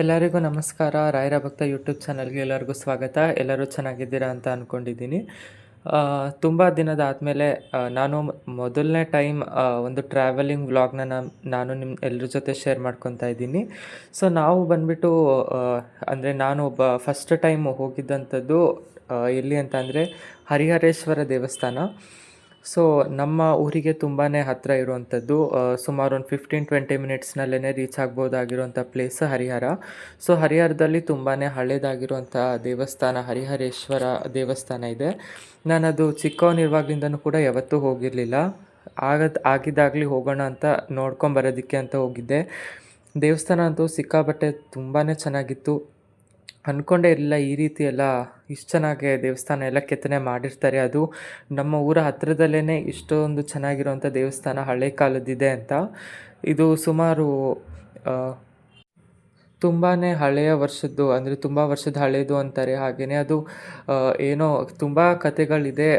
ಎಲ್ಲರಿಗೂ ನಮಸ್ಕಾರ. ರಾಯರ ಭಕ್ತ ಯೂಟ್ಯೂಬ್ ಚಾನಲ್ಗೆ ಎಲ್ಲರಿಗೂ ಸ್ವಾಗತ. ಎಲ್ಲರೂ ಚೆನ್ನಾಗಿದ್ದೀರಾ ಅಂತ ಅಂದ್ಕೊಂಡಿದ್ದೀನಿ. ತುಂಬ ದಿನದಾದಮೇಲೆ ನಾನು ಮೊದಲನೇ ಟೈಮ್ ಒಂದು ಟ್ರಾವೆಲಿಂಗ್ ವ್ಲಾಗ್‌ನ ನಾನು ನಿಮ್ಮ ಎಲ್ಲರ ಜೊತೆ ಶೇರ್ ಮಾಡ್ಕೊತಾ ಇದ್ದೀನಿ. ಸೊ ನಾವು ಬಂದುಬಿಟ್ಟು ಅಂದರೆ ನಾನು ಫಸ್ಟ್ ಟೈಮ್ ಹೋಗಿದ್ದಂಥದ್ದು ಎಲ್ಲಿ ಅಂತ ಅಂದರೆ ಹರಿಹರೇಶ್ವರ ದೇವಸ್ಥಾನ. ಸೊ ನಮ್ಮ ಊರಿಗೆ ತುಂಬಾ ಹತ್ತಿರ ಇರುವಂಥದ್ದು, ಸುಮಾರು ಒಂದು 15-20 ಮಿನಿಟ್ಸ್ನಲ್ಲೇ ರೀಚ್ ಆಗ್ಬೋದಾಗಿರುವಂಥ ಪ್ಲೇಸ್ ಹರಿಹರ. ಸೊ ಹರಿಹರದಲ್ಲಿ ತುಂಬಾ ಹಳೇದಾಗಿರುವಂಥ ದೇವಸ್ಥಾನ ಹರಿಹರೇಶ್ವರ ದೇವಸ್ಥಾನ ಇದೆ. ನಾನದು ಚಿಕ್ಕವನಿರುವಾಗಲಿಂದನೂ ಕೂಡ ಯಾವತ್ತೂ ಹೋಗಿರಲಿಲ್ಲ. ಆಗಿದ್ದಾಗಲಿ ಹೋಗೋಣ ಅಂತ ನೋಡ್ಕೊಂಬರೋದಕ್ಕೆ ಅಂತ ಹೋಗಿದ್ದೆ. ದೇವಸ್ಥಾನ ಅಂತೂ ಸಿಕ್ಕಾಪಟ್ಟೆ ತುಂಬಾ ಚೆನ್ನಾಗಿತ್ತು. ಅಂದ್ಕೊಂಡೇ ಇರಲಿಲ್ಲ ಈ ರೀತಿ ಎಲ್ಲ ಇಷ್ಟು ಚೆನ್ನಾಗಿ ದೇವಸ್ಥಾನ ಎಲ್ಲ ಕೆತ್ತನೆ ಮಾಡಿರ್ತಾರೆ. ಅದು ನಮ್ಮ ಊರ ಹತ್ತಿರದಲ್ಲೇ ಇಷ್ಟೊಂದು ಚೆನ್ನಾಗಿರುವಂಥ ದೇವಸ್ಥಾನ ಹಳೆ ಕಾಲದ್ದಿದೆ ಅಂತ. ಇದು ಸುಮಾರು ತುಂಬಾ ಹಳೆಯ ವರ್ಷದ್ದು, ಅಂದರೆ ತುಂಬ ವರ್ಷದ ಹಳೆಯದು ಅಂತಾರೆ. ಹಾಗೆಯೇ ಅದು ಏನೋ ತುಂಬ ಕಥೆಗಳಿದೆ.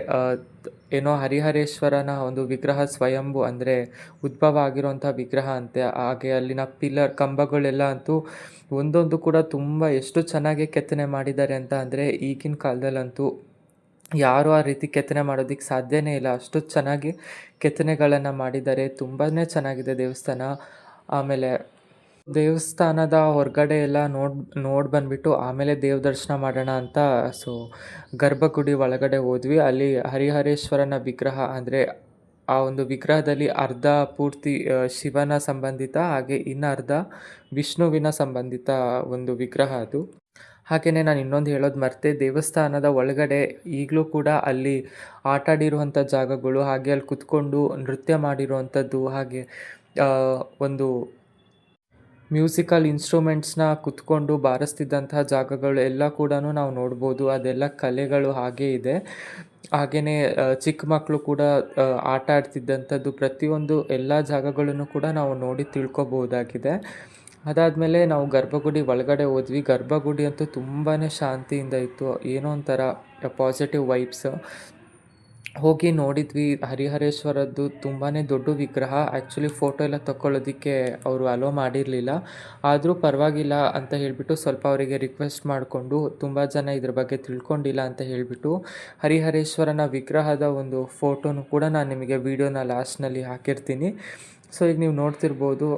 ಏನೋ ಹರಿಹರೇಶ್ವರನ ಒಂದು ವಿಗ್ರಹ ಸ್ವಯಂಭೂ, ಅಂದರೆ ಉದ್ಭವ ಆಗಿರುವಂಥ ವಿಗ್ರಹ ಅಂತೆ. ಹಾಗೆ ಅಲ್ಲಿನ ಕಂಬಗಳೆಲ್ಲ ಅಂತೂ ಒಂದೊಂದು ಕೂಡ ತುಂಬ ಎಷ್ಟು ಚೆನ್ನಾಗಿ ಕೆತ್ತನೆ ಮಾಡಿದ್ದಾರೆ ಅಂತ ಅಂದರೆ ಈಗಿನ ಕಾಲದಲ್ಲಂತೂ ಯಾರೂ ಆ ರೀತಿ ಕೆತ್ತನೆ ಮಾಡೋದಕ್ಕೆ ಸಾಧ್ಯನೇ ಇಲ್ಲ. ಅಷ್ಟು ಚೆನ್ನಾಗಿ ಕೆತ್ತನೆಗಳನ್ನು ಮಾಡಿದ್ದಾರೆ. ತುಂಬಾ ಚೆನ್ನಾಗಿದೆ ದೇವಸ್ಥಾನ. ಆಮೇಲೆ ದೇವಸ್ಥಾನದ ಹೊರಗಡೆ ಎಲ್ಲ ನೋಡಿ ಬಂದುಬಿಟ್ಟು ಆಮೇಲೆ ದೇವ ದರ್ಶನ ಮಾಡೋಣ ಅಂತ ಗರ್ಭಗುಡಿ ಒಳಗಡೆ ಹೋದ್ವಿ. ಅಲ್ಲಿ ಹರಿಹರೇಶ್ವರನ ವಿಗ್ರಹ, ಅಂದರೆ ಆ ಒಂದು ವಿಗ್ರಹದಲ್ಲಿ ಅರ್ಧ ಪೂರ್ತಿ ಶಿವನ ಸಂಬಂಧಿತ, ಹಾಗೆ ಇನ್ನು ಅರ್ಧ ವಿಷ್ಣುವಿನ ಸಂಬಂಧಿತ ಒಂದು ವಿಗ್ರಹ ಅದು. ಹಾಗೆಯೇ ನಾನು ಇನ್ನೊಂದು ಹೇಳೋದು ಮರೆತೆ, ದೇವಸ್ಥಾನದ ಒಳಗಡೆ ಈಗಲೂ ಕೂಡ ಅಲ್ಲಿ ಆಟಾಡಿರುವಂಥ ಜಾಗಗಳು, ಹಾಗೆ ಅಲ್ಲಿ ಕುತ್ಕೊಂಡು ನೃತ್ಯ ಮಾಡಿರುವಂಥದ್ದು, ಹಾಗೆ ಒಂದು ಮ್ಯೂಸಿಕಲ್ ಇನ್ಸ್ಟ್ರೂಮೆಂಟ್ಸ್ನ ಕುತ್ಕೊಂಡು ಬಾರಿಸ್ತಿದ್ದಂತಹ ಜಾಗಗಳು ಎಲ್ಲ ಕೂಡ ನಾವು ನೋಡ್ಬೋದು. ಅದೆಲ್ಲ ಕಲೆಗಳು ಹಾಗೇ ಇದೆ. ಹಾಗೆಯೇ ಚಿಕ್ಕ ಮಕ್ಕಳು ಕೂಡ ಆಟ ಆಡ್ತಿದ್ದಂಥದ್ದು, ಪ್ರತಿಯೊಂದು ಎಲ್ಲ ಜಾಗಗಳನ್ನು ಕೂಡ ನಾವು ನೋಡಿ ತಿಳ್ಕೊಬೋದಾಗಿದೆ. ಅದಾದಮೇಲೆ ನಾವು ಗರ್ಭಗುಡಿ ಒಳಗಡೆ ಹೋದ್ವಿ. ಗರ್ಭಗುಡಿ ಅಂತೂ ತುಂಬಾ ಶಾಂತಿಯಿಂದ ಇತ್ತು. ಏನೋ ಒಂಥರ ಪಾಸಿಟಿವ್ ವೈಬ್ಸ್. ಹೋಗಿ ನೋಡಿದ್ವಿ. ಹರಿಹರೇಶ್ವರದ್ದು ತುಂಬಾ ದೊಡ್ಡ ವಿಗ್ರಹ. ಆ್ಯಕ್ಚುಲಿ ಫೋಟೋ ಎಲ್ಲ ತಗೊಳ್ಳೋದಕ್ಕೆ ಅವರು ಅಲೋ ಮಾಡಿರಲಿಲ್ಲ. ಆದರೂ ಪರವಾಗಿಲ್ಲ ಅಂತ ಹೇಳಿಬಿಟ್ಟು ಸ್ವಲ್ಪ ಅವರಿಗೆ ರಿಕ್ವೆಸ್ಟ್ ಮಾಡಿಕೊಂಡು, ತುಂಬ ಜನ ಇದ್ರ ಬಗ್ಗೆ ತಿಳ್ಕೊಂಡಿಲ್ಲ ಅಂತ ಹೇಳಿಬಿಟ್ಟು ಹರಿಹರೇಶ್ವರನ ವಿಗ್ರಹದ ಒಂದು ಫೋಟೋನು ಕೂಡ ನಾನು ನಿಮಗೆ ವೀಡಿಯೋನ ಲಾಸ್ಟ್ನಲ್ಲಿ ಹಾಕಿರ್ತೀನಿ. ಸೊ ಈಗ ನೀವು ನೋಡ್ತಿರ್ಬೋದು,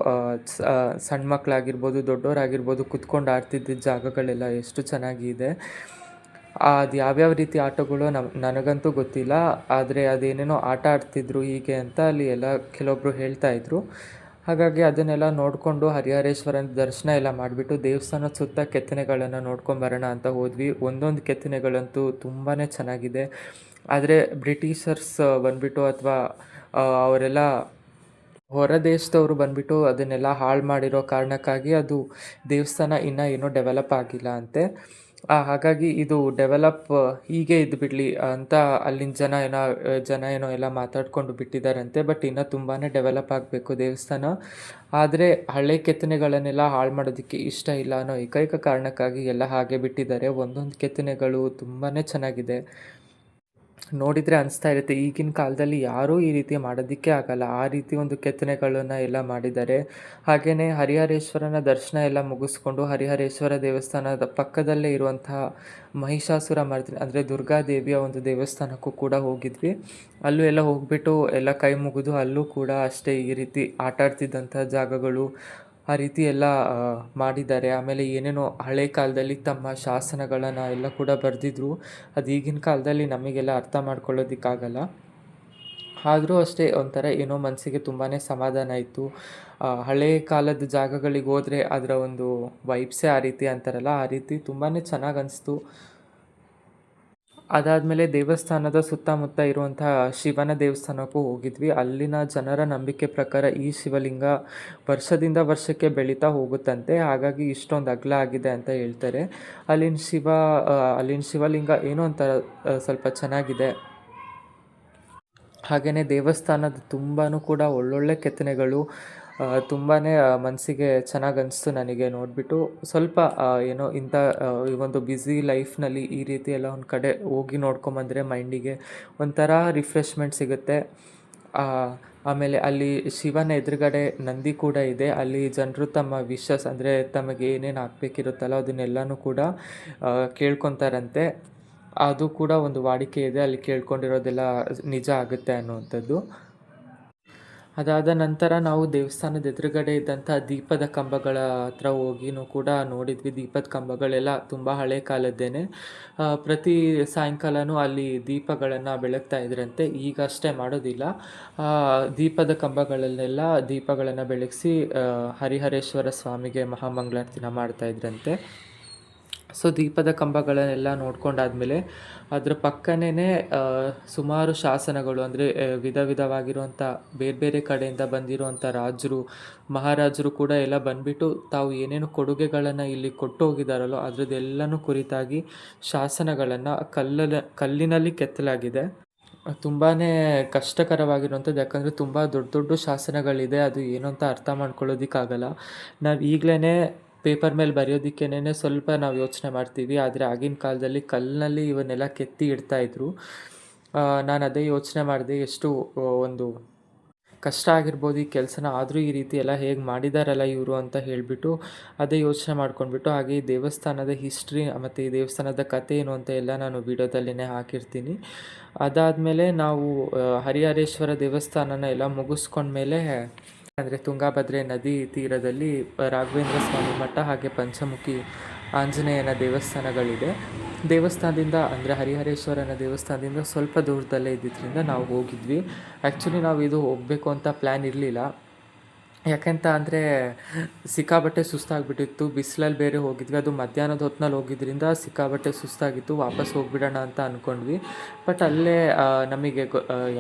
ಸಣ್ಣ ಮಕ್ಕಳಾಗಿರ್ಬೋದು, ದೊಡ್ಡವರಾಗಿರ್ಬೋದು, ಕುತ್ಕೊಂಡು ಆಡ್ತಿದ್ದ ಜಾಗಗಳೆಲ್ಲ ಎಷ್ಟು ಚೆನ್ನಾಗಿದೆ. ಅದು ಯಾವ್ಯಾವ ರೀತಿ ಆಟಗಳು ನನಗಂತೂ ಗೊತ್ತಿಲ್ಲ, ಆದರೆ ಅದೇನೇನೋ ಆಟ ಆಡ್ತಿದ್ರು ಹೀಗೆ ಅಂತ ಅಲ್ಲಿ ಎಲ್ಲ ಕೆಲವೊಬ್ಬರು ಹೇಳ್ತಾಯಿದ್ರು. ಹಾಗಾಗಿ ಅದನ್ನೆಲ್ಲ ನೋಡಿಕೊಂಡು ಹರಿಹರೇಶ್ವರನ ದರ್ಶನ ಎಲ್ಲ ಮಾಡಿಬಿಟ್ಟು ದೇವಸ್ಥಾನದ ಸುತ್ತ ಕೆತ್ತನೆಗಳನ್ನು ನೋಡ್ಕೊಂಬರೋಣ ಅಂತ ಹೋದ್ವಿ. ಒಂದೊಂದು ಕೆತ್ತನೆಗಳಂತೂ ತುಂಬಾ ಚೆನ್ನಾಗಿದೆ. ಆದರೆ ಬ್ರಿಟಿಷರ್ಸ್ ಬಂದುಬಿಟ್ಟು, ಅಥವಾ ಅವರೆಲ್ಲ ಹೊರ ದೇಶದವರು ಬಂದುಬಿಟ್ಟು ಅದನ್ನೆಲ್ಲ ಹಾಳು ಮಾಡಿರೋ ಕಾರಣಕ್ಕಾಗಿ ಅದು ದೇವಸ್ಥಾನ ಇನ್ನೂ ಏನೋ ಡೆವಲಪ್ ಆಗಿಲ್ಲ ಅಂತೆ. ಹಾಗಾಗಿ ಇದು ಡೆವಲಪ್ ಹೀಗೆ ಇದ್ದುಬಿಡಲಿ ಅಂತ ಅಲ್ಲಿನ ಜನ ಏನೋ ಎಲ್ಲ ಮಾತಾಡಿಕೊಂಡು ಬಿಟ್ಟಿದ್ದಾರಂತೆ. ಬಟ್ ಇನ್ನೂ ತುಂಬಾ ಡೆವಲಪ್ ಆಗಬೇಕು ದೇವಸ್ಥಾನ. ಆದರೆ ಹಳೆ ಕೆತ್ತನೆಗಳನ್ನೆಲ್ಲ ಹಾಳು ಮಾಡೋದಕ್ಕೆ ಇಷ್ಟ ಇಲ್ಲ ಅನ್ನೋ ಏಕೈಕ ಕಾರಣಕ್ಕಾಗಿ ಎಲ್ಲ ಹಾಗೆ ಬಿಟ್ಟಿದ್ದಾರೆ. ಒಂದೊಂದು ಕೆತ್ತನೆಗಳು ತುಂಬಾ ಚೆನ್ನಾಗಿದೆ. ನೋಡಿದರೆ ಅನಿಸ್ತಾ ಇರುತ್ತೆ, ಈಗಿನ ಕಾಲದಲ್ಲಿ ಯಾರೂ ಈ ರೀತಿ ಮಾಡೋದಕ್ಕೆ ಆಗಲ್ಲ. ಆ ರೀತಿ ಒಂದು ಕೆತ್ತನೆಗಳನ್ನು ಎಲ್ಲ ಮಾಡಿದ್ದಾರೆ. ಹಾಗೆಯೇ ಹರಿಹರೇಶ್ವರನ ದರ್ಶನ ಎಲ್ಲ ಮುಗಿಸ್ಕೊಂಡು ಹರಿಹರೇಶ್ವರ ದೇವಸ್ಥಾನದ ಪಕ್ಕದಲ್ಲೇ ಇರುವಂತಹ ಮಹಿಷಾಸುರ ಮರ್ದಿನಿ, ಅಂದರೆ ದುರ್ಗಾದೇವಿಯ ಒಂದು ದೇವಸ್ಥಾನಕ್ಕೂ ಕೂಡ ಹೋಗಿದ್ವಿ. ಅಲ್ಲೂ ಎಲ್ಲ ಹೋಗಿಬಿಟ್ಟು ಎಲ್ಲ ಕೈ ಮುಗಿದು, ಅಲ್ಲೂ ಕೂಡ ಅಷ್ಟೇ ಈ ರೀತಿ ಆಟ ಆಡ್ತಿದ್ದಂಥ ಜಾಗಗಳು ಆ ರೀತಿ ಎಲ್ಲ ಮಾಡಿದ್ದಾರೆ. ಆಮೇಲೆ ಏನೇನೋ ಹಳೆ ಕಾಲದಲ್ಲಿ ತಮ್ಮ ಶಾಸನಗಳನ್ನು ಎಲ್ಲ ಕೂಡ ಬರೆದಿದ್ರು. ಅದು ಈಗಿನ ಕಾಲದಲ್ಲಿ ನಮಗೆಲ್ಲ ಅರ್ಥ ಮಾಡ್ಕೊಳ್ಳೋದಕ್ಕಾಗಲ್ಲ. ಆದರೂ ಅಷ್ಟೇ ಒಂಥರ ಏನೋ ಮನಸ್ಸಿಗೆ ತುಂಬಾ ಸಮಾಧಾನ ಇತ್ತು. ಹಳೆ ಕಾಲದ ಜಾಗಗಳಿಗೆ ಹೋದರೆ ಅದರ ಒಂದು ವೈಬ್ಸೇ ಆ ರೀತಿ ಅಂತಾರಲ್ಲ, ಆ ರೀತಿ ತುಂಬಾ ಚೆನ್ನಾಗಿ ಅನಿಸ್ತು. ಅದಾದಮೇಲೆ ದೇವಸ್ಥಾನದ ಸುತ್ತಮುತ್ತ ಇರುವಂಥ ಶಿವನ ದೇವಸ್ಥಾನಕ್ಕೂ ಹೋಗಿದ್ವಿ. ಅಲ್ಲಿನ ಜನರ ನಂಬಿಕೆ ಪ್ರಕಾರ ಈ ಶಿವಲಿಂಗ ವರ್ಷದಿಂದ ವರ್ಷಕ್ಕೆ ಬೆಳೀತಾ ಹೋಗುತ್ತಂತೆ. ಹಾಗಾಗಿ ಇಷ್ಟೊಂದು ಅಗಲ ಆಗಿದೆ ಅಂತ ಹೇಳ್ತಾರೆ. ಅಲ್ಲಿನ ಶಿವಲಿಂಗ ಏನೋ ಒಂಥರ ಸ್ವಲ್ಪ ಚೆನ್ನಾಗಿದೆ. ಹಾಗೆಯೇ ದೇವಸ್ಥಾನದ ತುಂಬಾ ಕೂಡ ಒಳ್ಳೊಳ್ಳೆ ಕೆತ್ತನೆಗಳು, ತುಂಬಾ ಮನಸ್ಸಿಗೆ ಚೆನ್ನಾಗಿ ಅನಿಸ್ತು ನನಗೆ ನೋಡಿಬಿಟ್ಟು. ಸ್ವಲ್ಪ ಏನೋ ಇಂಥ ಈ ಒಂದು ಬ್ಯುಸಿ ಲೈಫ್ನಲ್ಲಿ ಈ ರೀತಿ ಎಲ್ಲ ಒಂದು ಕಡೆ ಹೋಗಿ ನೋಡ್ಕೊಂಬಂದರೆ ಮೈಂಡಿಗೆ ಒಂಥರ ರಿಫ್ರೆಶ್ಮೆಂಟ್ ಸಿಗುತ್ತೆ. ಆಮೇಲೆ ಅಲ್ಲಿ ಶಿವನ ಎದುರುಗಡೆ ನಂದಿ ಕೂಡ ಇದೆ. ಅಲ್ಲಿ ಜನರು ತಮ್ಮ ವಿಶಸ್ ಅಂದರೆ ತಮಗೆ ಏನೇನು ಆಗಬೇಕಿರುತ್ತಲ್ಲ ಅದನ್ನೆಲ್ಲನೂ ಕೂಡ ಕೇಳ್ಕೊತಾರಂತೆ. ಅದು ಕೂಡ ಒಂದು ವಾಡಿಕೆ ಇದೆ, ಅಲ್ಲಿ ಕೇಳ್ಕೊಂಡಿರೋದೆಲ್ಲ ನಿಜ ಆಗುತ್ತೆ ಅನ್ನುವಂಥದ್ದು. ಅದಾದ ನಂತರ ನಾವು ದೇವಸ್ಥಾನದ ಎದುರುಗಡೆ ಇದ್ದಂಥ ದೀಪದ ಕಂಬಗಳ ಹತ್ರ ಹೋಗಿನೂ ಕೂಡ ನೋಡಿದ್ವಿ. ದೀಪದ ಕಂಬಗಳೆಲ್ಲ ತುಂಬ ಹಳೆ ಕಾಲದ್ದೇನೆ. ಪ್ರತಿ ಸಾಯಂಕಾಲನೂ ಅಲ್ಲಿ ದೀಪಗಳನ್ನು ಬೆಳಗ್ತಾ ಇದ್ರಂತೆ. ಈಗ ಅಷ್ಟೇ ಮಾಡೋದಿಲ್ಲ. ದೀಪದ ಕಂಬಗಳಲ್ಲೆಲ್ಲ ದೀಪಗಳನ್ನು ಬೆಳಗಿಸಿ ಹರಿಹರೇಶ್ವರ ಸ್ವಾಮಿಗೆ ಮಹಾಮಂಗಳಾರತಿನ ಮಾಡ್ತಾ ಇದ್ರಂತೆ. ಸೊ ದೀಪದ ಕಂಬಗಳನ್ನೆಲ್ಲ ನೋಡ್ಕೊಂಡಾದ್ಮೇಲೆ ಅದ್ರ ಪಕ್ಕನೇ ಸುಮಾರು ಶಾಸನಗಳು ಅಂದರೆ ವಿಧ ವಿಧವಾಗಿರುವಂಥ ಬೇರೆ ಬೇರೆ ಕಡೆಯಿಂದ ಬಂದಿರುವಂಥ ರಾಜರು ಮಹಾರಾಜರು ಕೂಡ ಎಲ್ಲ ಬಂದುಬಿಟ್ಟು ತಾವು ಏನೇನು ಕೊಡುಗೆಗಳನ್ನು ಇಲ್ಲಿ ಕೊಟ್ಟು ಹೋಗಿದ್ದಾರಲ್ಲೋ ಅದರದ್ದೆಲ್ಲನೂ ಕುರಿತಾಗಿ ಶಾಸನಗಳನ್ನು ಕಲ್ಲಿನಲ್ಲಿ ಕೆತ್ತಲಾಗಿದೆ. ತುಂಬಾ ಕಷ್ಟಕರವಾಗಿರುವಂಥದ್ದು, ಯಾಕಂದರೆ ತುಂಬ ದೊಡ್ಡ ದೊಡ್ಡ ಶಾಸನಗಳಿದೆ. ಅದು ಏನು ಅಂತ ಅರ್ಥ ಮಾಡ್ಕೊಳ್ಳೋದಕ್ಕಾಗಲ್ಲ. ನಾವು ಈಗಲೇ ಪೇಪರ್ ಮೇಲೆ ಬರೆಯೋದಕ್ಕೇನೆ ಸ್ವಲ್ಪ ನಾವು ಯೋಚನೆ ಮಾಡ್ತೀವಿ, ಆದರೆ ಆಗಿನ ಕಾಲದಲ್ಲಿ ಕಲ್ಲಿನಲ್ಲಿ ಇವನ್ನೆಲ್ಲ ಕೆತ್ತಿ ಇಡ್ತಾಯಿದ್ರು. ನಾನು ಅದೇ ಯೋಚನೆ ಮಾಡಿದೆ, ಎಷ್ಟು ಒಂದು ಕಷ್ಟ ಆಗಿರ್ಬೋದು ಈ ಕೆಲಸನ, ಆದರೂ ಈ ರೀತಿ ಎಲ್ಲ ಹೇಗೆ ಮಾಡಿದಾರಲ್ಲ ಇವರು ಅಂತ ಹೇಳಿಬಿಟ್ಟು ಅದೇ ಯೋಚನೆ ಮಾಡ್ಕೊಂಡ್ಬಿಟ್ಟು, ಹಾಗೆ ಈ ದೇವಸ್ಥಾನದ ಹಿಸ್ಟ್ರಿ ಮತ್ತು ಈ ದೇವಸ್ಥಾನದ ಕಥೆ ಏನು ಅಂತ ಎಲ್ಲ ನಾನು ವಿಡಿಯೋದಲ್ಲೇ ಹಾಕಿರ್ತೀನಿ. ಅದಾದಮೇಲೆ ನಾವು ಹರಿಹರೇಶ್ವರ ದೇವಸ್ಥಾನನ ಎಲ್ಲ ಮುಗಿಸ್ಕೊಂಡ್ಮೇಲೆ ಅಂದರೆ ತುಂಗಾಭದ್ರೆ ನದಿ ತೀರದಲ್ಲಿ ರಾಘವೇಂದ್ರ ಸ್ವಾಮಿ ಮಠ ಹಾಗೆ ಪಂಚಮುಖಿ ಆಂಜನೇಯನ ದೇವಸ್ಥಾನಗಳಿದೆ. ದೇವಸ್ಥಾನದಿಂದ ಅಂದರೆ ಹರಿಹರೇಶ್ವರನ ದೇವಸ್ಥಾನದಿಂದ ಸ್ವಲ್ಪ ದೂರದಲ್ಲೇ ಇದ್ದಿದ್ದರಿಂದ ನಾವು ಹೋಗಿದ್ವಿ. ಆ್ಯಕ್ಚುಲಿ ನಾವು ಇದು ಹೋಗಬೇಕು ಅಂತ ಪ್ಲ್ಯಾನ್ ಇರಲಿಲ್ಲ. ಯಾಕೆಂತ ಅಂದರೆ ಸಿಕ್ಕಾಬಟ್ಟೆ ಸುಸ್ತಾಗಿಬಿಟ್ಟಿತ್ತು. ಬಿಸಿಲಲ್ಲಿ ಬೇರೆ ಹೋಗಿದ್ವಿ, ಅದು ಮಧ್ಯಾಹ್ನದ ಹೊತ್ನಲ್ಲಿ ಹೋಗಿದ್ದರಿಂದ ಸಿಕ್ಕಾಬಟ್ಟೆ ಸುಸ್ತಾಗಿತ್ತು. ವಾಪಸ್ ಹೋಗಿಬಿಡೋಣ ಅಂತ ಅಂದ್ಕೊಂಡ್ವಿ. ಬಟ್ ಅಲ್ಲೇ ನಮಗೆ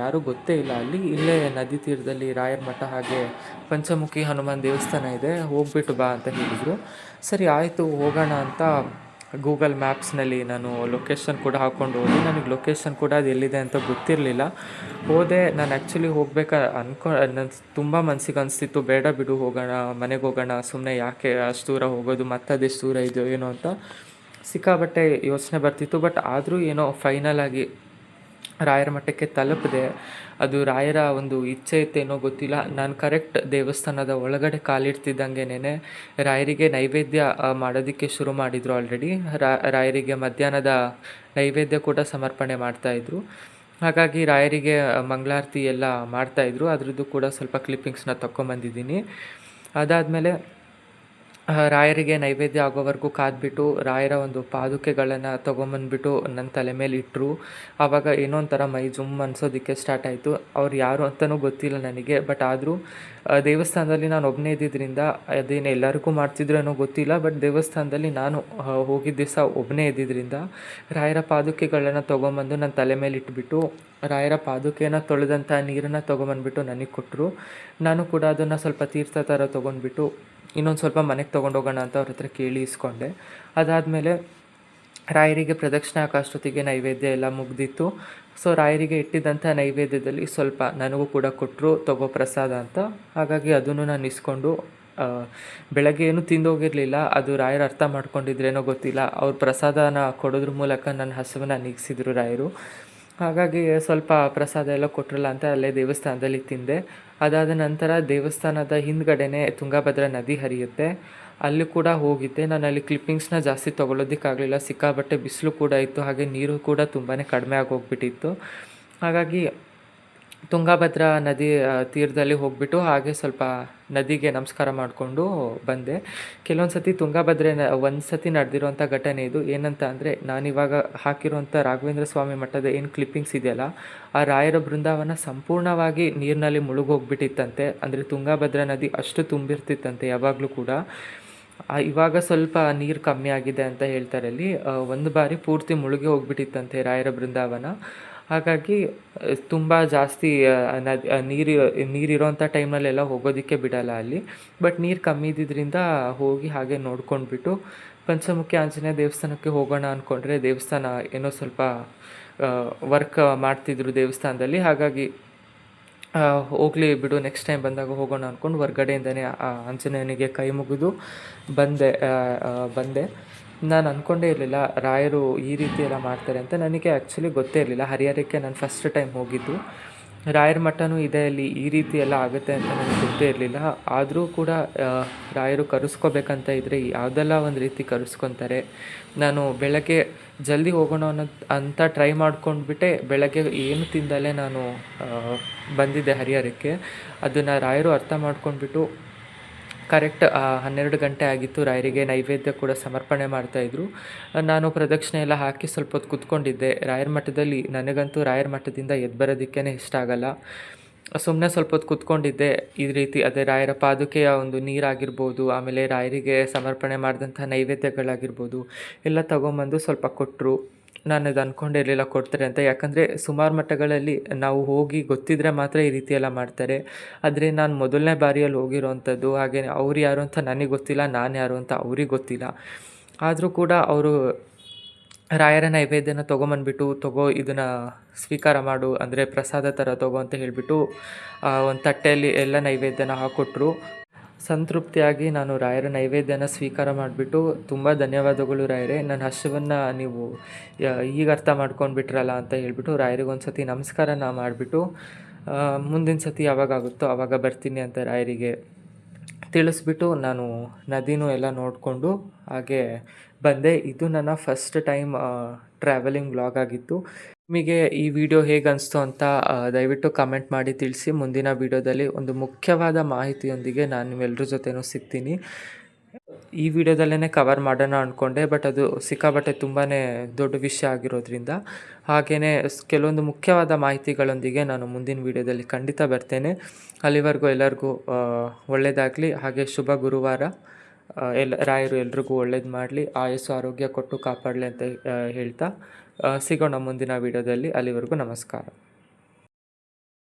ಯಾರೂ ಗೊತ್ತೇ ಇಲ್ಲ ಅಲ್ಲಿ. ಇಲ್ಲೇ ನದಿ ತೀರದಲ್ಲಿ ರಾಯರ ಮಠ ಹಾಗೆ ಪಂಚಮುಖಿ ಹನುಮಾನ್ ದೇವಸ್ಥಾನ ಇದೆ, ಹೋಗ್ಬಿಟ್ಟು ಬಾ ಅಂತ ಹೇಳಿದರು. ಸರಿ ಆಯಿತು ಹೋಗೋಣ ಅಂತ ಗೂಗಲ್ ಮ್ಯಾಪ್ಸ್ನಲ್ಲಿ ನಾನು ಲೊಕೇಶನ್ ಕೂಡ ಹಾಕ್ಕೊಂಡು ಹೋದೆ. ನನಗೆ ಲೊಕೇಶನ್ ಕೂಡ ಅದು ಎಲ್ಲಿದೆ ಅಂತ ಗೊತ್ತಿರಲಿಲ್ಲ. ಹೋದೆ. ನಾನು ಆ್ಯಕ್ಚುಲಿ ನನ್ನ ತುಂಬ ಮನಸ್ಸಿಗೆ ಅನಿಸ್ತಿತ್ತು, ಬೇಡ ಬಿಡು ಹೋಗೋಣ, ಮನೆಗೆ ಹೋಗೋಣ, ಸುಮ್ಮನೆ ಯಾಕೆ ಅಷ್ಟು ದೂರ ಹೋಗೋದು, ಮತ್ತೆ ಅದೆಷ್ಟು ದೂರ ಇದೆಯೋ ಏನೋ ಅಂತ ಸಿಕ್ಕಾಬಟ್ಟೆ ಯೋಚನೆ ಬರ್ತಿತ್ತು. ಬಟ್ ಆದರೂ ಏನೋ ಫೈನಲ್ ಆಗಿ ರಾಯರ ಮಠಕ್ಕೆ ತಲುಪಿದೆ. ಅದು ರಾಯರ ಒಂದು ಇಚ್ಛೆ ಇತ್ತೇನೋ ಗೊತ್ತಿಲ್ಲ. ನಾನು ಕರೆಕ್ಟ್ ದೇವಸ್ಥಾನದ ಒಳಗಡೆ ಕಾಲಿಡ್ತಿದ್ದಂಗೆನೇ ರಾಯರಿಗೆ ನೈವೇದ್ಯ ಮಾಡೋದಕ್ಕೆ ಶುರು ಮಾಡಿದರು. ಆಲ್ರೆಡಿ ರಾಯರಿಗೆ ಮಧ್ಯಾಹ್ನದ ನೈವೇದ್ಯ ಕೂಡ ಸಮರ್ಪಣೆ ಮಾಡ್ತಾಯಿದ್ರು. ಹಾಗಾಗಿ ರಾಯರಿಗೆ ಮಂಗಳಾರತಿ ಎಲ್ಲ ಮಾಡ್ತಾಯಿದ್ರು. ಅದರದ್ದು ಕೂಡ ಸ್ವಲ್ಪ ಕ್ಲಿಪ್ಪಿಂಗ್ಸ್ನ ತಗೊಂಬಂದಿದ್ದೀನಿ. ಅದಾದಮೇಲೆ ರಾಯರಿಗೆ ನೈವೇದ್ಯ ಆಗೋವರೆಗೂ ಕಾದ್ಬಿಟ್ಟು ರಾಯರ ಒಂದು ಪಾದುಕೆಗಳನ್ನು ತೊಗೊಂಬಂದ್ಬಿಟ್ಟು ನನ್ನ ತಲೆ ಮೇಲೆ ಇಟ್ಟರು. ಆವಾಗ ಏನೋ ಒಂಥರ ಮೈ ಜುಮ್ ಅನ್ಸೋದಕ್ಕೆ ಸ್ಟಾರ್ಟ್ ಆಯಿತು. ಅವ್ರು ಯಾರು ಅಂತಲೂ ಗೊತ್ತಿಲ್ಲ ನನಗೆ. ಬಟ್ ಆದರೂ ದೇವಸ್ಥಾನದಲ್ಲಿ ನಾನು ಒಬ್ಬನೇ ಇದ್ದಿದ್ದರಿಂದ ಅದೇನು ಎಲ್ಲರಿಗೂ ಮಾಡ್ತಿದ್ರು ಏನೋ ಗೊತ್ತಿಲ್ಲ. ಬಟ್ ದೇವಸ್ಥಾನದಲ್ಲಿ ನಾನು ಹೋಗಿದ್ದ ದಿವಸ ಒಬ್ಬನೇ ಇದ್ದಿದ್ದರಿಂದ ರಾಯರ ಪಾದುಕೆಗಳನ್ನು ತೊಗೊಂಬಂದು ನನ್ನ ತಲೆ ಮೇಲೆ ಇಟ್ಬಿಟ್ಟು ರಾಯರ ಪಾದುಕೆಯನ್ನು ತೊಳೆದಂಥ ನೀರನ್ನು ತೊಗೊಂಬಂದ್ಬಿಟ್ಟು ನನಗೆ ಕೊಟ್ಟರು. ನಾನು ಕೂಡ ಅದನ್ನು ಸ್ವಲ್ಪ ತೀರ್ಥ ಥರ ತೊಗೊಂಡ್ಬಿಟ್ಟು ಇನ್ನೊಂದು ಸ್ವಲ್ಪ ಮನೆಗೆ ತೊಗೊಂಡೋಗೋಣ ಅಂತ ಅವ್ರ ಹತ್ರ ಕೇಳಿ ಇಸ್ಕೊಂಡೆ. ಅದಾದಮೇಲೆ ರಾಯರಿಗೆ ಪ್ರದಕ್ಷಿಣೆ ಹಾಕೋಷ್ಟೊತ್ತಿಗೆ ನೈವೇದ್ಯ ಎಲ್ಲ ಮುಗ್ದಿತ್ತು. ಸೊ ರಾಯರಿಗೆ ಇಟ್ಟಿದ್ದಂಥ ನೈವೇದ್ಯದಲ್ಲಿ ಸ್ವಲ್ಪ ನನಗೂ ಕೂಡ ಕೊಟ್ಟರು, ತಗೋ ಪ್ರಸಾದ ಅಂತ. ಹಾಗಾಗಿ ಅದನ್ನು ನಾನು ಇಸ್ಕೊಂಡು ಬೆಳಗ್ಗೆ ಏನೂ ತಿಂದೋಗಿರಲಿಲ್ಲ. ಅದು ರಾಯರು ಅರ್ಥ ಮಾಡ್ಕೊಂಡಿದ್ರೇನೋ ಗೊತ್ತಿಲ್ಲ, ಅವ್ರ ಪ್ರಸಾದನ ಕೊಡೋದ್ರ ಮೂಲಕ ನನ್ನ ಹಸುವನ್ನು ನೀಗಿಸಿದ್ರು ರಾಯರು. ಹಾಗಾಗಿ ಸ್ವಲ್ಪ ಪ್ರಸಾದ ಎಲ್ಲ ಕೊಟ್ಟರಲ್ಲ ಅಂತ ಅಲ್ಲೇ ದೇವಸ್ಥಾನದಲ್ಲಿ ತಿಂದೆ. ಅದಾದ ನಂತರ ದೇವಸ್ಥಾನದ ಹಿಂದ್ಗಡೆನೇ ತುಂಗಭದ್ರಾ ನದಿ ಹರಿಯುತ್ತೆ, ಅಲ್ಲಿ ಕೂಡ ಹೋಗಿದ್ದೆ. ನಾನು ಅಲ್ಲಿ ಕ್ಲಿಪ್ಪಿಂಗ್ಸ್ನ ಜಾಸ್ತಿ ತೊಗೊಳೋದಕ್ಕಾಗಲಿಲ್ಲ, ಸಿಕ್ಕಾಬಟ್ಟೆ ಬಿಸಿಲು ಕೂಡ ಇತ್ತು, ಹಾಗೆ ನೀರು ಕೂಡ ತುಂಬಾ ಕಡಿಮೆ ಆಗೋಗ್ಬಿಟ್ಟಿತ್ತು. ಹಾಗಾಗಿ ತುಂಗಭದ್ರಾ ನದಿ ತೀರದಲ್ಲಿ ಹೋಗಿಬಿಟ್ಟು ಹಾಗೆ ಸ್ವಲ್ಪ ನದಿಗೆ ನಮಸ್ಕಾರ ಮಾಡಿಕೊಂಡು ಬಂದೆ. ಕೆಲವೊಂದು ಸತಿ ತುಂಗಭದ್ರೆ ಒಂದು ಸತಿ ನಡೆದಿರೋಂಥ ಘಟನೆ ಇದು. ಏನಂತ ಅಂದರೆ, ನಾನಿವಾಗ ಹಾಕಿರುವಂಥ ರಾಘವೇಂದ್ರ ಸ್ವಾಮಿ ಮಠದ ಏನು ಕ್ಲಿಪ್ಪಿಂಗ್ಸ್ ಇದೆಯಲ್ಲ, ಆ ರಾಯರ ಬೃಂದಾವನ ಸಂಪೂರ್ಣವಾಗಿ ನೀರಿನಲ್ಲಿ ಮುಳುಗೋಗ್ಬಿಟ್ಟಿತ್ತಂತೆ. ಅಂದರೆ ತುಂಗಭದ್ರಾ ನದಿ ಅಷ್ಟು ತುಂಬಿರ್ತಿತ್ತಂತೆ ಯಾವಾಗಲೂ ಕೂಡ. ಇವಾಗ ಸ್ವಲ್ಪ ನೀರು ಕಮ್ಮಿ ಆಗಿದೆ ಅಂತ ಹೇಳ್ತಾರೆ. ಅಲ್ಲಿ ಒಂದು ಬಾರಿ ಪೂರ್ತಿ ಮುಳುಗಿ ಹೋಗ್ಬಿಟ್ಟಿತ್ತಂತೆ ರಾಯರ ಬೃಂದಾವನ. ಹಾಗಾಗಿ ತುಂಬ ಜಾಸ್ತಿ ನೀರಿರೋಂಥ ಟೈಮಲ್ಲೆಲ್ಲ ಹೋಗೋದಕ್ಕೆ ಬಿಡಲ್ಲ ಅಲ್ಲಿ. ಬಟ್ ನೀರು ಕಮ್ಮಿ ಇದ್ದಿದ್ದರಿಂದ ಹೋಗಿ ಹಾಗೆ ನೋಡ್ಕೊಂಡ್ಬಿಟ್ಟು ಪಂಚಮುಖಿ ಆಂಜನೇಯ ದೇವಸ್ಥಾನಕ್ಕೆ ಹೋಗೋಣ ಅಂದ್ಕೊಂಡ್ರೆ ದೇವಸ್ಥಾನ ಏನೋ ಸ್ವಲ್ಪ ವರ್ಕ್ ಮಾಡ್ತಿದ್ರು ದೇವಸ್ಥಾನದಲ್ಲಿ. ಹಾಗಾಗಿ ಹೋಗಲಿ ಬಿಡು, ನೆಕ್ಸ್ಟ್ ಟೈಮ್ ಬಂದಾಗ ಹೋಗೋಣ ಅಂದ್ಕೊಂಡು ಹೊರ್ಗಡೆಯಿಂದನೇ ಆಂಜನೇಯನಿಗೆ ಕೈ ಮುಗಿದು ಬಂದೆ. ನಾನು ಅಂದ್ಕೊಂಡೇ ಇರಲಿಲ್ಲ ರಾಯರು ಈ ರೀತಿ ಎಲ್ಲ ಮಾಡ್ತಾರೆ ಅಂತ. ನನಗೆ ಆ್ಯಕ್ಚುಲಿ ಗೊತ್ತೇ ಇರಲಿಲ್ಲ. ಹರಿಹರಕ್ಕೆ ನಾನು ಫಸ್ಟ್ ಟೈಮ್ ಹೋಗಿದ್ದು. ರಾಯರ ಮಠನೂ ಇದೆ ಅಲ್ಲಿ, ಈ ರೀತಿ ಎಲ್ಲ ಆಗುತ್ತೆ ಅಂತ ನನಗೆ ಗೊತ್ತೇ ಇರಲಿಲ್ಲ. ಆದರೂ ಕೂಡ ರಾಯರು ಕರೆಸ್ಕೋಬೇಕಂತ ಇದ್ದರೆ ಯಾವುದೆಲ್ಲ ಒಂದು ರೀತಿ ಕರೆಸ್ಕೊತಾರೆ. ನಾನು ಬೆಳಗ್ಗೆ ಜಲ್ದಿ ಹೋಗೋಣ ಅಂತ ಟ್ರೈ ಮಾಡ್ಕೊಂಡ್ಬಿಟ್ಟೆ. ಬೆಳಗ್ಗೆ ಏನು ತಿಂದಲೇ ನಾನು ಬಂದಿದ್ದೆ ಹರಿಹರಕ್ಕೆ. ಅದನ್ನು ರಾಯರು ಅರ್ಥ ಮಾಡ್ಕೊಂಡ್ಬಿಟ್ಟು ಕರೆಕ್ಟ್ 12 ಗಂಟೆ ಆಗಿತ್ತು. ರಾಯರಿಗೆ ನೈವೇದ್ಯ ಕೂಡ ಸಮರ್ಪಣೆ ಮಾಡ್ತಾಯಿದ್ರು. ನಾನು ಪ್ರದಕ್ಷಿಣೆ ಎಲ್ಲ ಹಾಕಿ ಸ್ವಲ್ಪ ಹೊತ್ತು ಕೂತ್ಕೊಂಡಿದ್ದೆ. ರಾಯರ ಮಠದಲ್ಲಿ ನನಗಂತೂ ರಾಯರ ಮಠದಿಂದ ಎದ್ದು ಬರೋದಕ್ಕೇ ಇಷ್ಟ ಆಗಲ್ಲ. ಸುಮ್ಮನೆ ಸ್ವಲ್ಪ ಹೊತ್ತು ಕೂತ್ಕೊಂಡಿದ್ದೆ. ಈ ರೀತಿ ಅದೇ ರಾಯರ ಪಾದುಕೆಯ ಒಂದು ನೀರಾಗಿರ್ಬೋದು, ಆಮೇಲೆ ರಾಯರಿಗೆ ಸಮರ್ಪಣೆ ಮಾಡಿದಂಥ ನೈವೇದ್ಯಗಳಾಗಿರ್ಬೋದು ಎಲ್ಲ ತೊಗೊಂಬಂದು ಸ್ವಲ್ಪ ಕೊಟ್ಟರು. ನಾನು ಇದು ಅಂದ್ಕೊಂಡಿರಲಿಲ್ಲ ಕೊಡ್ತಾರೆ ಅಂತ. ಯಾಕಂದರೆ ಸುಮಾರು ಮಠಗಳಲ್ಲಿ ನಾವು ಹೋಗಿ ಗೊತ್ತಿದ್ದರೆ ಮಾತ್ರ ಈ ರೀತಿ ಎಲ್ಲ ಮಾಡ್ತಾರೆ. ಆದರೆ ನಾನು ಮೊದಲನೇ ಬಾರಿಯಲ್ಲಿ ಹೋಗಿರೋವಂಥದ್ದು. ಹಾಗೆಯೇ ಅವ್ರು ಯಾರು ಅಂತ ನನಗೆ ಗೊತ್ತಿಲ್ಲ, ನಾನು ಯಾರು ಅಂತ ಅವ್ರಿಗೆ ಗೊತ್ತಿಲ್ಲ. ಆದರೂ ಕೂಡ ಅವರು ರಾಯರ ನೈವೇದ್ಯನ ತೊಗೊಂಬಂದ್ಬಿಟ್ಟು ಇದನ್ನು ಸ್ವೀಕಾರ ಮಾಡು, ಅಂದರೆ ಪ್ರಸಾದ ಥರ ತೊಗೋ ಅಂತ ಹೇಳಿಬಿಟ್ಟು ಒಂದು ತಟ್ಟೆಯಲ್ಲಿ ಎಲ್ಲ ನೈವೇದ್ಯನ ಹಾಕ್ಕೊಟ್ರು. ಸಂತೃಪ್ತಿಯಾಗಿ ನಾನು ರಾಯರ ನೈವೇದ್ಯನ ಸ್ವೀಕಾರ ಮಾಡಿಬಿಟ್ಟು, ತುಂಬ ಧನ್ಯವಾದಗಳು ರಾಯರೇ, ನನ್ನ ಹಸಿವನ್ನು ನೀವು ಈಗ ಅರ್ಥ ಮಾಡ್ಕೊಂಡ್ಬಿಟ್ರಲ್ಲ ಅಂತ ಹೇಳಿಬಿಟ್ಟು ರಾಯರಿಗೆ ಒಂದು ಸತಿ ನಮಸ್ಕಾರನ ಮಾಡಿಬಿಟ್ಟು, ಮುಂದಿನ ಸತಿ ಯಾವಾಗ ಆಗುತ್ತೋ ಆವಾಗ ಬರ್ತೀನಿ ಅಂತ ರಾಯರಿಗೆ ತಿಳಿಸ್ಬಿಟ್ಟು ನಾನು ನದಿನೂ ಎಲ್ಲ ನೋಡಿಕೊಂಡು ಹಾಗೆ ಬಂದೆ. ಇದು ನನ್ನ ಫಸ್ಟ್ ಟೈಮ್ ಟ್ರಾವೆಲಿಂಗ್ ವ್ಲಾಗ್ ಆಗಿತ್ತು. ನಿಮಗೆ ಈ ವಿಡಿಯೋ ಹೇಗೆ ಅನಿಸ್ತು ಅಂತ ದಯವಿಟ್ಟು ಕಮೆಂಟ್ ಮಾಡಿ ತಿಳಿಸಿ. ಮುಂದಿನ ವಿಡಿಯೋದಲ್ಲಿ ಒಂದು ಮುಖ್ಯವಾದ ಮಾಹಿತಿಯೊಂದಿಗೆ ನಾನು ನಿಮ್ಮೆಲ್ಲರ ಜೊತೆನೂ ಸಿಗ್ತೀನಿ. ಈ ವಿಡಿಯೋದಲ್ಲೇ ಕವರ್ ಮಾಡೋಣ ಅಂದ್ಕೊಂಡೆ, ಬಟ್ ಅದು ಸಿಕ್ಕಾಪಟ್ಟೆ ತುಂಬಾ ದೊಡ್ಡ ವಿಷಯ ಆಗಿರೋದ್ರಿಂದ, ಹಾಗೆಯೇ ಕೆಲವೊಂದು ಮುಖ್ಯವಾದ ಮಾಹಿತಿಗಳೊಂದಿಗೆ ನಾನು ಮುಂದಿನ ವಿಡಿಯೋದಲ್ಲಿ ಖಂಡಿತ ಬರ್ತೇನೆ. ಅಲ್ಲಿವರೆಗೂ ಎಲ್ಲರಿಗೂ ಒಳ್ಳೆಯದಾಗಲಿ. ಹಾಗೆ ಶುಭ ಗುರುವಾರ. ರಾಯರು ಎಲ್ರಿಗೂ ಒಳ್ಳೇದು ಮಾಡಲಿ, ಆಯಸ್ಸು ಆರೋಗ್ಯ ಕೊಟ್ಟು ಕಾಪಾಡಲಿ ಅಂತ ಹೇಳ್ತಾ ಸಿಗೋಣ ಮುಂದಿನ ವಿಡಿಯೋದಲ್ಲಿ. ಅಲ್ಲಿವರೆಗೂ ನಮಸ್ಕಾರ.